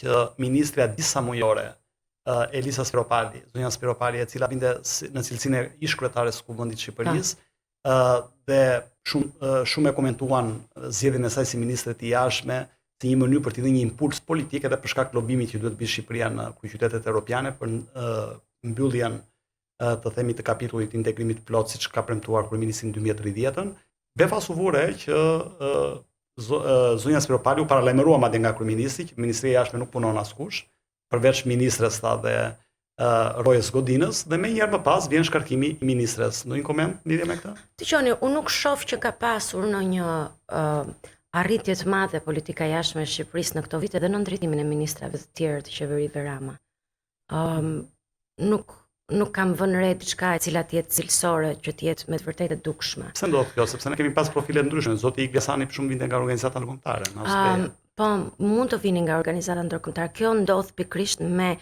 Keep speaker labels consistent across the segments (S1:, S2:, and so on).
S1: që ministrja disa mujore, Elisa Spiropali, zonja Spiropali, e cila vinte në cilësinë e ish kryetares së Kuvendit të Shqipërisë, dhe shumë e komentuan zgjedhjen e saj si ministre të jashtme si një mënyrë për të dhënë një impuls politik edhe për shkak të lobimit që duhet të bëjë Shqipëria në kryeqytetet europiane për mbylljen të themi të kapitullit të integrimit plot siç ka premtuar kryeministri në 2030-ën. Befas u vure që zonja Spiropali u paralajmërua madje nga kryeministri që Ministria e Jashtme nuk punon askush, përveç ministres tha dhe Rojës Godinës, dhe me njëherë më pas vjen shkarkimi i ministres. Ndonjë koment lidhje me këtë?
S2: Dgjoni, unë nuk shoh që ka pasur në një arritje të madhe politika jashtme e Shqipërisë në këto vite dhe në ndritimin e ministrave të tjerë të qeverive Rama. Nuk kam vënë re diçka e cila të jetë cilësore, që të jetë me të vërtetë dukshme.
S1: Pse ndodh kjo? Sepse ne kemi pas profile ndryshme. Zoti Igliasani për shumë vinte nga organizata ndërkombëtare, në Australi.
S2: Po, mund të vini nga organizata ndërkombëtare. Kjo ndodh pikërisht me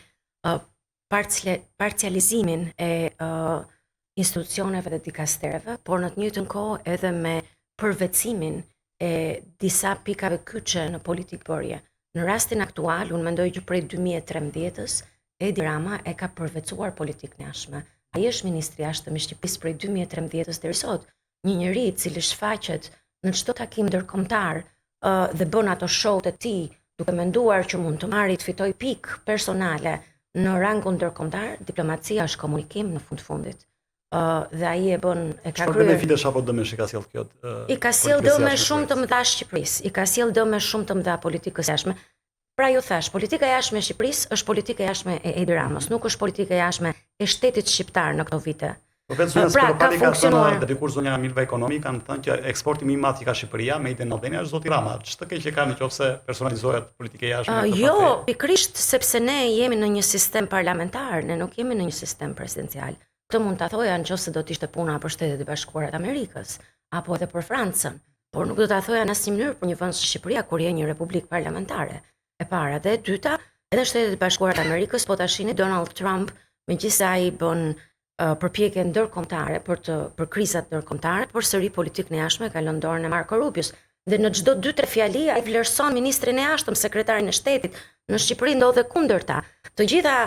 S2: parcializimin e institucioneve dhe dikastereve, por në të njëjtën kohë edhe me përvecimin e disa pikave kyçe në politikë bërje. Në rastin aktual, unë mendoj që prej 2013-ës, Edi Rama e ka përvecuar politikën e jashtme. Ai është ministri i jashtëm i Shqipërisë prej 2013-ës deri sot. Një njeri i cili shfaqet në çdo takim ndërkombëtar dhe bën ato show-t e tij, duke menduar që mund të marrë të fitoj pikë personale në rangun ndërkombëtar, diplomacia është komunikim në fundit. Dhe ai e bën e ka kryer.
S1: Benefitesh apo dëmesh i ka sjell kjo?
S2: I ka sjell dëme shumë të mëdha Shqipërisë. I ka sjell dëme shumë të mëdha politikës jashtme. Pra ju thash, politika e jashtme e Shqipërisë është politika e jashtme e Edi Ramës, nuk është politika e jashtme e shtetit shqiptar në këto vite.
S1: Pra ka funksionuar. Dhe dikur zonja Milva Ekonomi kanë thënë që eksporti më i madh që ka Shqipëria me Iden Albania është zoti Rama. Ç'të keq që ka nëse personalizohet politika e jashtme?
S2: Jo, pikërisht sepse ne jemi në një sistem parlamentar, ne nuk jemi në një sistem presidencial. Këtë mund ta thoja nëse do të ishte puna për Shtetet e Bashkuara të Amerikës apo edhe për Francën, por nuk do ta thoja në asnjë mënyrë për një vend si Shqipëria kur je një republikë parlamentare. E para dhe e dyta, edhe Shtetet e Bashkuara të Amerikës, po tash Donald Trump, megjithëse ai bën përpjekje ndërkombëtare për krizat ndërkombëtare, por sëri politikën e jashtme ka lënë dorën e Marco Rubios. Dhe në çdo 2-3 fjali ai vlerëson ministrin e jashtëm, sekretarin e shtetit. Në Shqipëri ndodhe kundërta. Të gjitha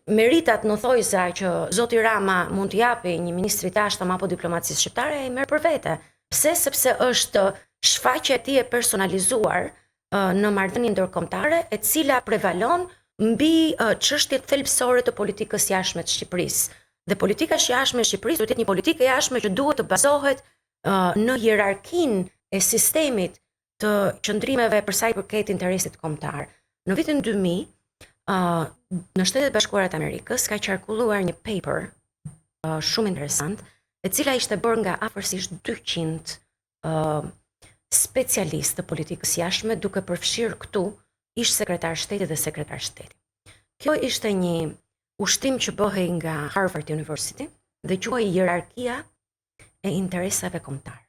S2: meritat në thojza që zoti Rama mund të japi një ministri të jashtëm apo diplomacisë shqiptare ai merr për vete. Pse? Sepse është shfaqja e tij e personalizuar në marrëdhënie ndërkombëtare, e cila prevalon mbi çështjet thelbësore të politikës jashtme të Shqipërisë. Dhe politika jashtme e Shqipërisë duhet të jetë një politikë jashtme që duhet të bazohet në hierarkinë e sistemit të qëndrimeve për sa i përket interesit kombëtar. Në vitin 2000, në Shtetet e Bashkuara të Amerikës ka qarkulluar një paper shumë interesant, e cila ishte bërë nga afërsisht 200 specialistë të politikës jashtme, duke përfshirë këtu ish sekretar shtetit dhe sekretar shtetit. Kjo ishte një ushtim që bëhej nga Harvard University dhe quhej hierarkia e interesave kombëtare.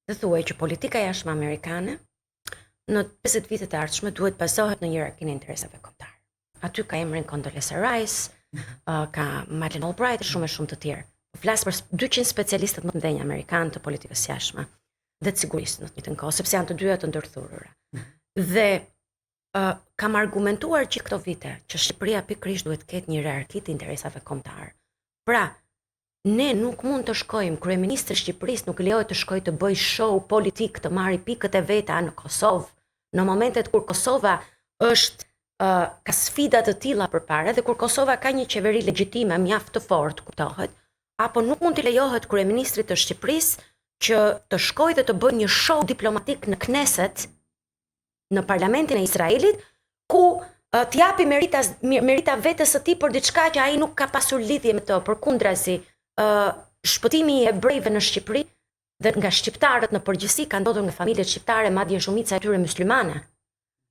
S2: Dhe thuaj që politika jashtme amerikane në 50 vitet e ardhshme duhet bazohet në hierarkinë e interesave kombëtare. Aty ka emrin Condoleezza Rice, ka Madeleine Albright dhe shumë të tjerë. Flas për 200 specialistët më të mëdhenj amerikanë të politikës jashtme dhe të sigurisë në të njëjtën kohë, sepse janë të dyja të ndërthurura. Dhe kam argumentuar gjithë këto vite që Shqipëria pikërisht duhet të ketë një hierarki të interesave kombëtare. Pra, ne nuk mund të shkojmë, kryeministri i Shqipërisë nuk lejohet të shkojë të bëjë show politik, të marrë pikët e veta në Kosovë, në momentet kur Kosova është ka sfida të tilla përpara dhe kur Kosova ka një qeveri legjitime mjaft të fortë, kuptohet, apo nuk mund t'i lejohet kryeministrit të Shqipërisë që të shkojë dhe të bëjë një show diplomatik në Knesset, në parlamentin e Izraelit, ku t'japi merita vetes së tij për diçka që ai nuk ka pasur lidhje me të, përkundrazi, shpëtimi i hebrejve në Shqipëri dhe nga shqiptarët në përgjithësi ka ndodhur nga familjet shqiptare, madje shumica e tyre myslimane.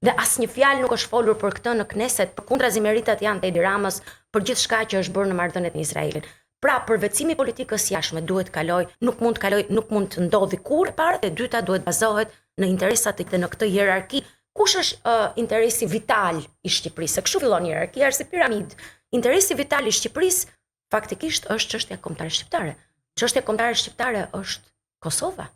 S2: Dhe asnjë fjalë nuk është folur për këtë në Knesset, përkundrazi meritat janë të Edi Ramës për gjithçka që është bërë në marrëdhëniet me Izraelin. Pra, përvecimi politikës jashtme duhet nuk mund të ndodhi kurrë, para dhe dyta duhet bazohet në interesat dhe në këtë hierarki. Kush është interesi vital i Shqipërisë? Kështu fillon hierarkia, është si piramidë. Interesi vital i Shqipërisë faktikisht është çështja kombëtare shqiptare. Çështja kombëtare shqiptare është Kosova.